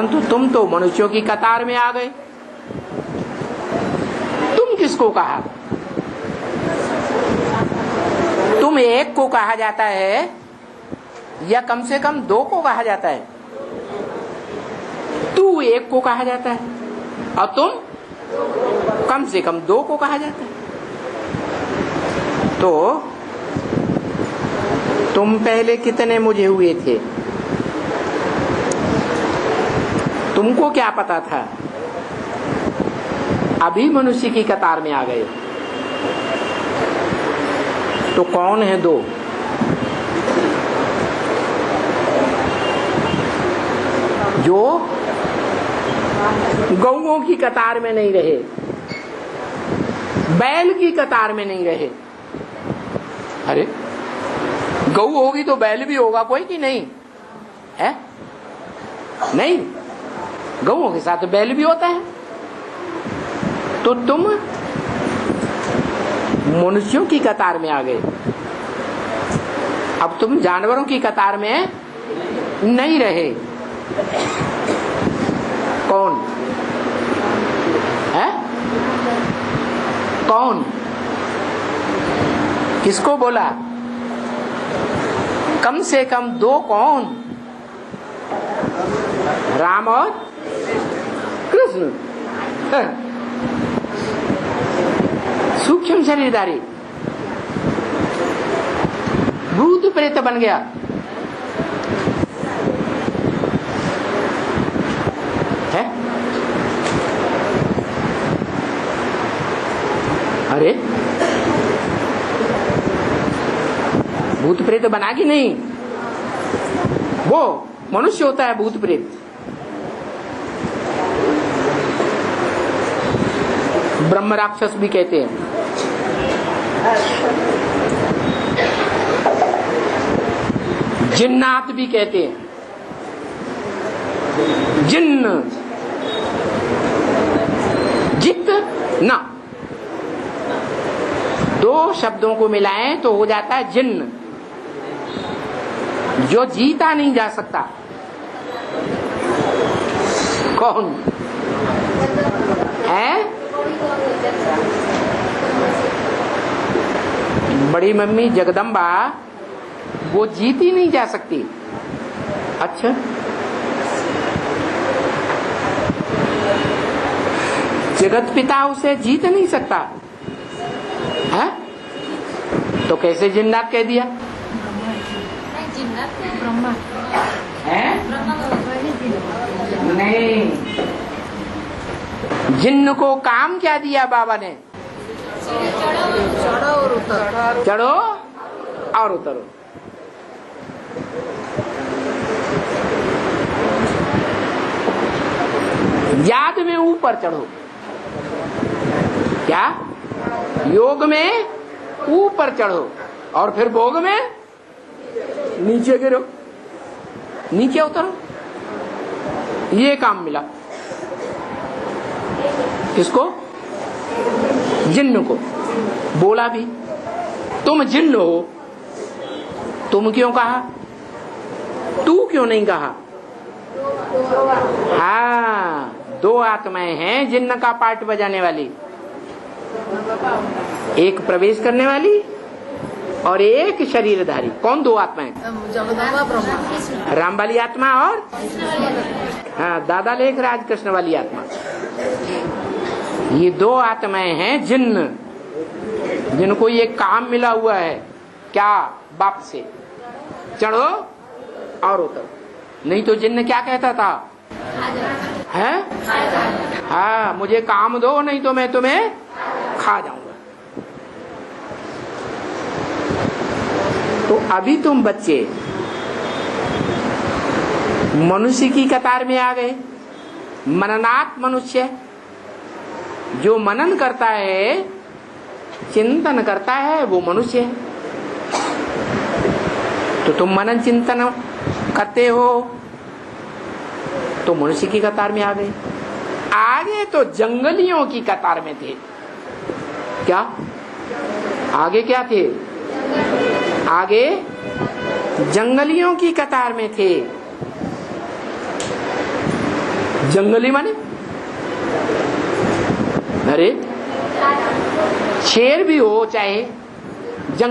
परंतु तुम तो मनुष्यों की कतार में आ गए। तुम किसको कहा? तुम एक को कहा जाता है या कम से कम दो को कहा जाता है? तू एक को कहा जाता है और तुम कम से कम दो को कहा जाता है। तो तुम पहले कितने मुझे हुए थे? तुमको क्या पता था? अभी मनुष्य की कतार में आ गए। तो कौन है दो? जो गौओं की कतार में नहीं रहे, बैल की कतार में नहीं रहे। अरे गौ होगी तो बैल भी होगा कोई कि नहीं है? नहीं, गौओं के साथ बैल भी होता है। तो तुम मनुष्यों की कतार में आ गए। अब तुम जानवरों की कतार में नहीं रहे। कौन है? कौन? किसको बोला? कम से कम दो कौन? राम और कृष्ण। सूक्ष्म शरीरधारी भूत प्रेत बन गया। है? अरे भूत प्रेत बना कि नहीं? वो मनुष्य होता है भूत प्रेत। ब्रह्म राक्षस भी कहते हैं। जिन्नात भी कहते हैं। जिन्न, जित ना, दो शब्दों को मिलाएं तो हो जाता है जिन्न, जो जीता नहीं जा सकता। कौन है? बड़ी मम्मी जगदम्बा, वो जीत ही नहीं जा सकती। अच्छा, जगत पिता उसे जीत नहीं सकता है? तो कैसे जिन्नात कह दिया? ब्रह्मा है? नहीं, जिन्न को काम क्या दिया बाबा ने? चढ़ो और उतरो, चढ़ो और उतरो। याद में ऊपर चढ़ो। क्या? योग में ऊपर चढ़ो और फिर भोग में नीचे गिरो, नीचे उतरो। ये काम मिला किसको? जिन्न को। बोला भी तुम जिन्न हो। तुम क्यों कहा? तू क्यों नहीं कहा? हाँ, दो आत्माएं हैं जिन्न का पार्ट बजाने वाली। एक प्रवेश करने वाली और एक शरीरधारी। कौन दो आत्माएं? राम वाली आत्मा और हाँ दादा लेख राज कृष्ण वाली आत्मा। ये दो आत्माएं हैं जिन्न, जिनको ये काम मिला हुआ है। क्या? बाप से चढ़ो और उतरो। नहीं तो जिन्न क्या कहता था? है? हाँ, मुझे काम दो नहीं तो मैं तुम्हें खा जाऊंगा। तो अभी तुम बच्चे मनुष्य की कतार में आ गए। मननात् मनुष्य, जो मनन करता है, चिंतन करता है, वो मनुष्य है। तो तुम मनन चिंतन करते हो तो मनुष्य की कतार में आ गए। आगे तो जंगलियों की कतार में थे। क्या? आगे क्या थे? आगे जंगलियों की कतार में थे। जंगली माने? अरे शेर भी हो चाहे जंगल